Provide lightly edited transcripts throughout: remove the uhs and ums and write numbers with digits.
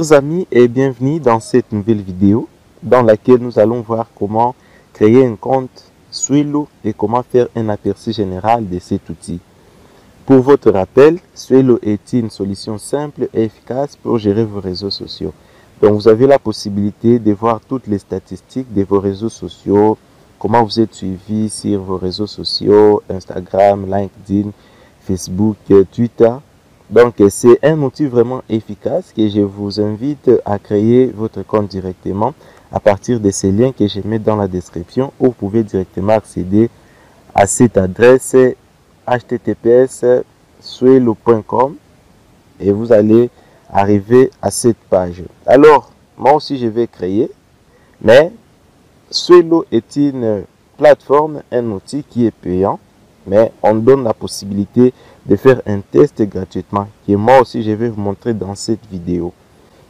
Chers amis et bienvenue dans cette nouvelle vidéo dans laquelle nous allons voir comment créer un compte Swelo et comment faire un aperçu général de cet outil. Pour votre rappel, Swelo est une solution simple et efficace pour gérer vos réseaux sociaux. Donc vous avez la possibilité de voir toutes les statistiques de vos réseaux sociaux, comment vous êtes suivi sur vos réseaux sociaux, Instagram, LinkedIn, Facebook, Twitter. Donc c'est un outil vraiment efficace que je vous invite à créer votre compte directement à partir de ces liens que je mets dans la description, où vous pouvez directement accéder à cette adresse https://swelo.com et vous allez arriver à cette page. Alors moi aussi je vais créer, mais Swelo est une plateforme, un outil qui est payant, mais on donne la possibilité de faire un test gratuitement que moi aussi je vais vous montrer dans cette vidéo.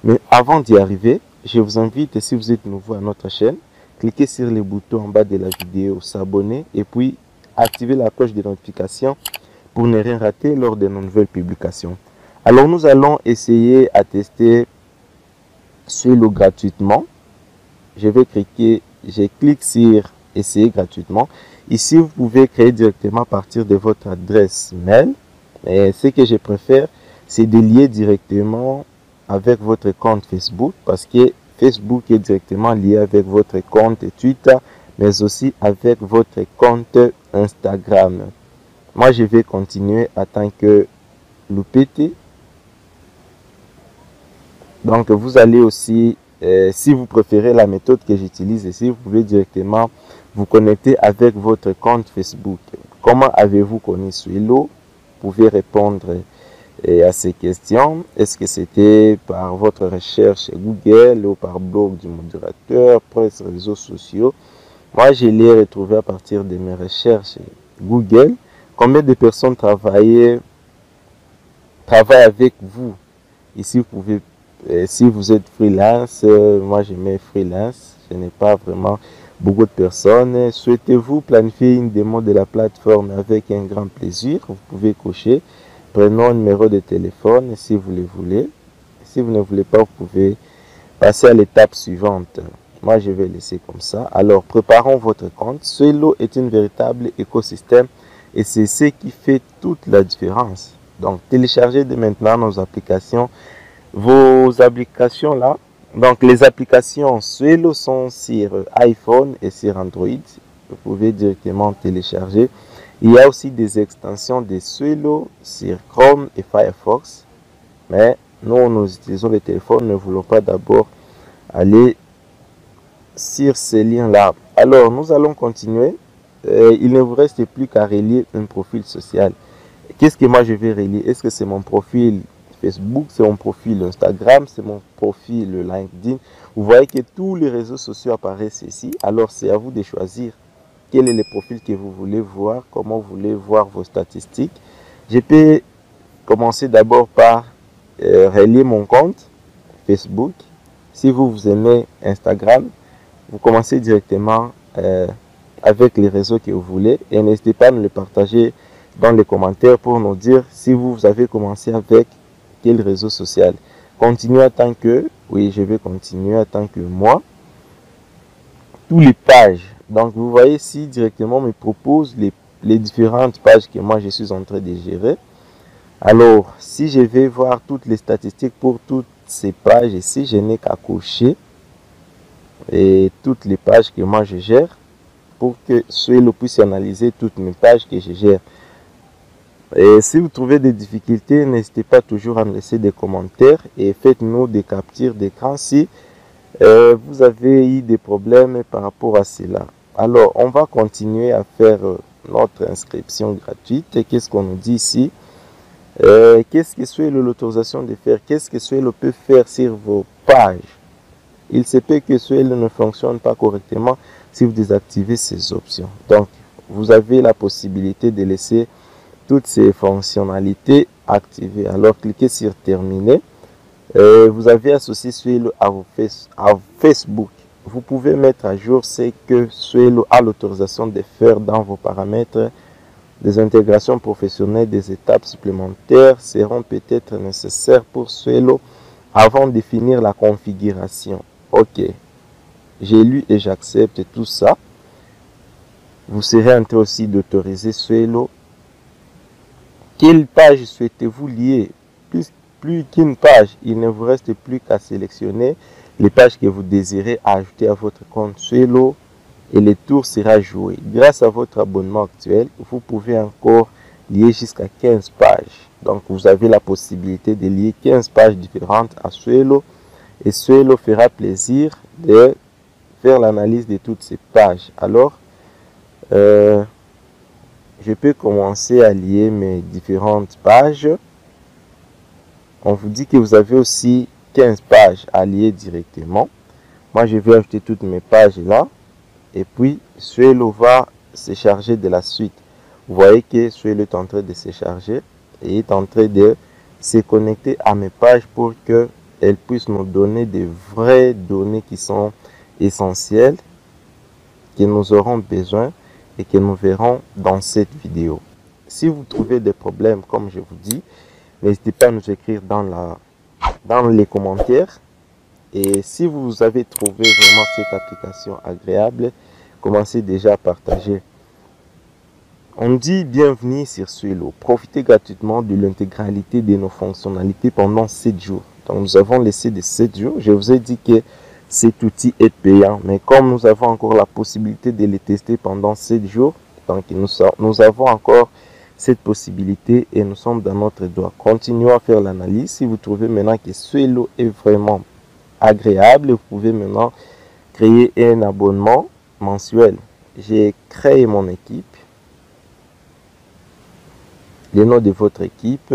Mais avant d'y arriver, je vous invite, si vous êtes nouveau à notre chaîne, cliquez sur le bouton en bas de la vidéo s'abonner et puis activez la cloche de notification pour ne rien rater lors de nos nouvelles publications. Alors nous allons essayer à tester Swelo gratuitement. Je clique sur essayer gratuitement. Ici, vous pouvez créer directement à partir de votre adresse mail. Et ce que je préfère, c'est de lier directement avec votre compte Facebook, parce que Facebook est directement lié avec votre compte Twitter, mais aussi avec votre compte Instagram. Moi, je vais continuer en tant que Loupété. Donc, vous allez aussi, si vous préférez la méthode que j'utilise ici, vous pouvez directement vous connecter avec votre compte Facebook. Comment avez-vous connu Swelo? Vous pouvez répondre à ces questions. Est-ce que c'était par votre recherche Google ou par blog du modérateur, presse, réseaux sociaux? Moi, je l'ai retrouvé à partir de mes recherches Google. Combien de personnes travaillent avec vous? Ici, vous pouvez, si vous êtes freelance, moi je mets freelance. Je n'ai pas vraiment beaucoup de personnes. Souhaitez-vous planifier une démo de la plateforme? Avec un grand plaisir, vous pouvez cocher prénom, numéro de téléphone si vous le voulez. Si vous ne voulez pas, vous pouvez passer à l'étape suivante. Moi, je vais laisser comme ça. Alors, préparons votre compte. Swelo est un véritable écosystème et c'est ce qui fait toute la différence. Donc, téléchargez dès maintenant nos applications. Vos applications là. Donc, les applications Swelo sont sur iPhone et sur Android. Vous pouvez directement télécharger. Il y a aussi des extensions de Swelo sur Chrome et Firefox. Mais nous utilisons les téléphones. Ne voulons pas d'abord aller sur ces liens-là. Alors, nous allons continuer. Il ne vous reste plus qu'à relier un profil social. Qu'est-ce que moi je vais relier? Est-ce que c'est mon profil Facebook, c'est mon profil Instagram, c'est mon profil LinkedIn? Vous voyez que tous les réseaux sociaux apparaissent ici. Alors, c'est à vous de choisir quel est le profil que vous voulez voir, comment vous voulez voir vos statistiques. Je peux commencer d'abord par relier mon compte Facebook. Si vous aimez Instagram, vous commencez directement avec les réseaux que vous voulez et n'hésitez pas à nous le partager dans les commentaires pour nous dire si vous avez commencé avec quel réseau social. Continuez en tant que, oui, je vais continuer en tant que moi. Tous les pages. Donc, vous voyez ici directement me propose les différentes pages que moi je suis en train de gérer. Alors, si je vais voir toutes les statistiques pour toutes ces pages ici, je n'ai qu'à cocher et toutes les pages que moi je gère pour que Swelo puisse analyser toutes mes pages que je gère. Et si vous trouvez des difficultés, n'hésitez pas toujours à nous laisser des commentaires et faites-nous des captures d'écran si vous avez eu des problèmes par rapport à cela. Alors, on va continuer à faire notre inscription gratuite. Qu'est-ce qu'on nous dit ici? Qu'est-ce que Swelo l'autorisation de faire? Qu'est-ce que Swelo peut faire sur vos pages? Il se peut que Swelo ne fonctionne pas correctement si vous désactivez ces options. Donc, vous avez la possibilité de laisser toutes ces fonctionnalités activées. Alors, cliquez sur terminer. Vous avez associé Swelo à Facebook. Vous pouvez mettre à jour ce que Swelo a l'autorisation de faire dans vos paramètres. Des intégrations professionnelles, des étapes supplémentaires seront peut-être nécessaires pour Swelo avant de finir la configuration. Ok, j'ai lu et j'accepte tout ça. Vous serez en train aussi d'autoriser Swelo. Quelle page souhaitez-vous lier? Plus qu'une page, il ne vous reste plus qu'à sélectionner les pages que vous désirez ajouter à votre compte Swelo et le tour sera joué. Grâce à votre abonnement actuel, vous pouvez encore lier jusqu'à 15 pages. Donc vous avez la possibilité de lier 15 pages différentes à Swelo et Swelo fera plaisir de faire l'analyse de toutes ces pages. Alors, je peux commencer à lier mes différentes pages. On vous dit que vous avez aussi 15 pages à lier directement. Moi, je vais ajouter toutes mes pages là. Et puis, Swelo va se charger de la suite. Vous voyez que Swelo est en train de se charger et est en train de se connecter à mes pages pour qu'elles puissent nous donner des vraies données qui sont essentielles, que nous aurons besoin et que nous verrons dans cette vidéo. Si vous trouvez des problèmes, comme je vous dis, n'hésitez pas à nous écrire dans les commentaires. Et si vous avez trouvé vraiment cette application agréable, commencez déjà à partager. On dit bienvenue sur Swelo. Profitez gratuitement de l'intégralité de nos fonctionnalités pendant 7 jours. Donc nous avons laissé de 7 jours. Je vous ai dit que cet outil est payant. Mais comme nous avons encore la possibilité de le tester pendant 7 jours, donc nous avons encore cette possibilité et nous sommes dans notre droit. Continuons à faire l'analyse. Si vous trouvez maintenant que Swelo est vraiment agréable, vous pouvez maintenant créer un abonnement mensuel. J'ai créé mon équipe. Le nom de votre équipe,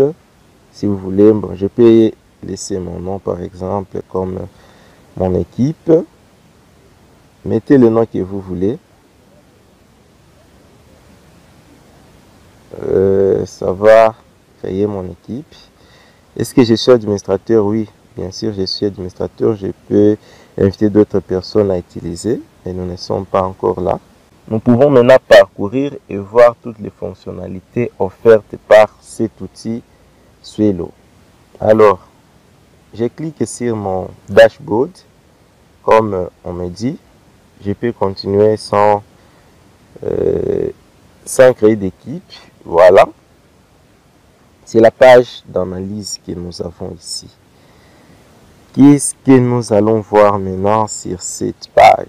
si vous voulez, bon, je peux laisser mon nom par exemple comme mon équipe. Mettez le nom que vous voulez. Ça va créer mon équipe. Est-ce que je suis administrateur? Oui, bien sûr, je suis administrateur. Je peux inviter d'autres personnes à utiliser, mais nous ne sommes pas encore là. Nous pouvons maintenant parcourir et voir toutes les fonctionnalités offertes par cet outil Swelo. Alors, je clique sur mon dashboard, comme on me dit. Je peux continuer sans créer d'équipe. Voilà. C'est la page d'analyse que nous avons ici. Qu'est-ce que nous allons voir maintenant sur cette page?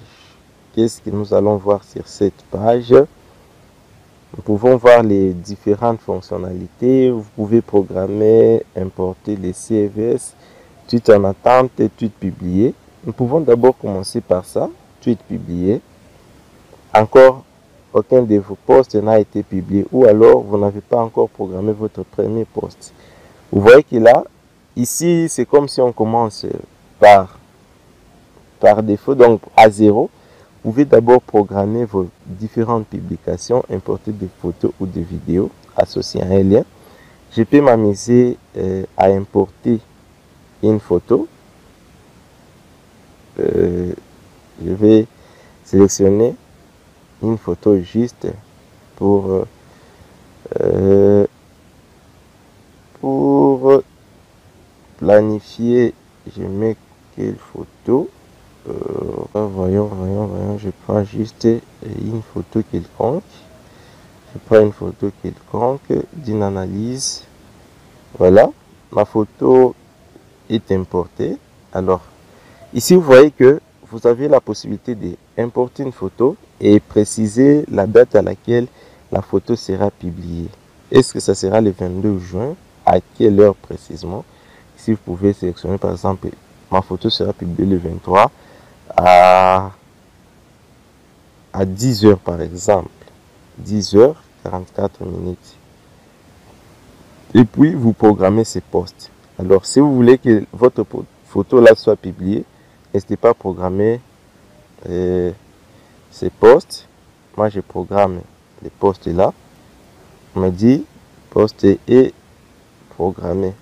Qu'est-ce que nous allons voir sur cette page? Nous pouvons voir les différentes fonctionnalités. Vous pouvez programmer, importer les CSV, tweet en attente et tweet publié. Nous pouvons d'abord commencer par ça, tweet publié. Encore, aucun de vos posts n'a été publié ou alors vous n'avez pas encore programmé votre premier post. Vous voyez que là, ici, c'est comme si on commence par défaut, donc à 0. Vous pouvez d'abord programmer vos différentes publications, importer des photos ou des vidéos associées à un lien. Je peux m'amuser à importer une photo. Je vais sélectionner une photo juste pour planifier. Je mets quelle photo? Voyons, je prends juste une photo quelconque. Je prends une photo quelconque d'une analyse. Voilà, ma photo est importée. Alors, ici, vous voyez que vous avez la possibilité d'importer une photo et préciser la date à laquelle la photo sera publiée. Est-ce que ça sera le 22 juin? À quelle heure précisément? Si vous pouvez sélectionner, par exemple, ma photo sera publiée le 23 à 10 heures par exemple, 10 heures 44 minutes. Et puis vous programmez ces posts. Alors si vous voulez que votre photo là soit publiée, n'hésitez pas à programmer ces posts. Moi je programme les posts là. On me dit post est programmé.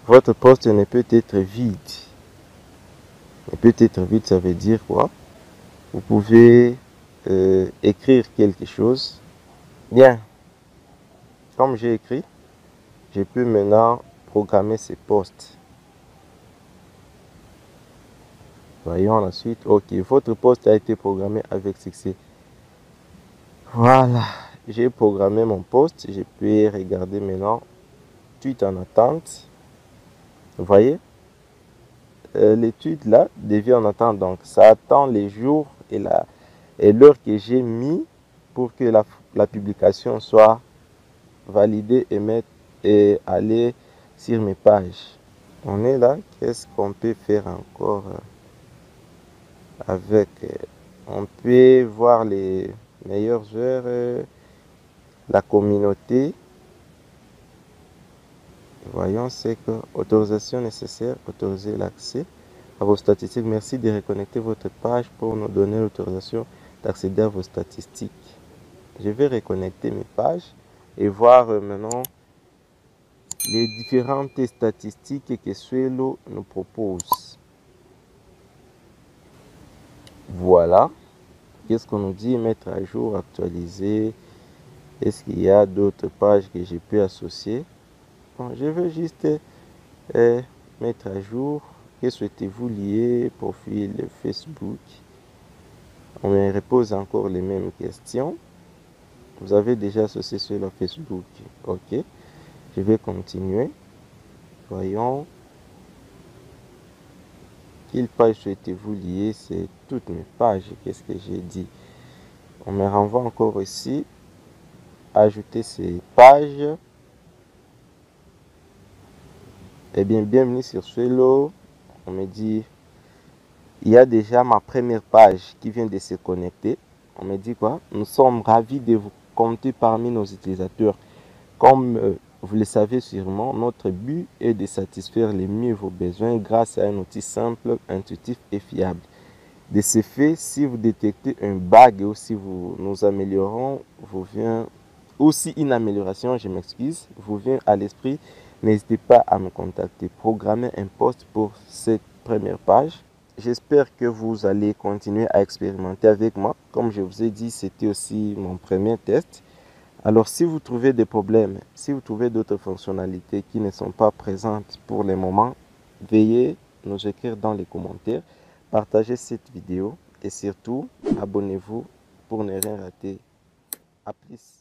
Votre post ne peut être vide. Ne peut être vide, ça veut dire quoi? Vous pouvez écrire quelque chose. Bien, comme j'ai écrit, je peux maintenant programmer ces posts. Voyons la suite. Ok, votre poste a été programmé avec succès. Voilà, j'ai programmé mon poste. Je peux regarder maintenant. Tweet en attente. Vous voyez, l'étude là devient en attente. Donc, ça attend les jours et l'heure que j'ai mis pour que la publication soit validée et aller sur mes pages. On est là. Qu'est-ce qu'on peut faire encore avec? On peut voir les meilleures heures, la communauté. Voyons, c'est que autorisation nécessaire, autoriser l'accès à vos statistiques. Merci de reconnecter votre page pour nous donner l'autorisation d'accéder à vos statistiques. Je vais reconnecter mes pages et voir maintenant les différentes statistiques que Swelo nous propose. Voilà. Qu'est-ce qu'on nous dit? Mettre à jour, actualiser. Est-ce qu'il y a d'autres pages que je peux associer? Bon, je veux juste mettre à jour. Que souhaitez-vous lier? Profil Facebook. On me repose encore les mêmes questions. Vous avez déjà associé sur le Facebook. Ok. Je vais continuer. Voyons. Quelle page souhaitez-vous lier? C'est toutes mes pages. Qu'est-ce que j'ai dit? On me renvoie encore ici. Ajouter ces pages. Eh bien, bienvenue sur Swelo. On me dit, il y a déjà ma première page qui vient de se connecter. On me dit quoi? Nous sommes ravis de vous compter parmi nos utilisateurs. Comme vous le savez sûrement, notre but est de satisfaire les mieux vos besoins grâce à un outil simple, intuitif et fiable. De ce fait, si vous détectez un bug ou si nous améliorons, ou si une amélioration, je m'excuse, vous vient à l'esprit, n'hésitez pas à me contacter. Programmez un post pour cette première page. J'espère que vous allez continuer à expérimenter avec moi. Comme je vous ai dit, c'était aussi mon premier test. Alors, si vous trouvez des problèmes, si vous trouvez d'autres fonctionnalités qui ne sont pas présentes pour le moment, veuillez nous écrire dans les commentaires, partagez cette vidéo et surtout, abonnez-vous pour ne rien rater. À plus.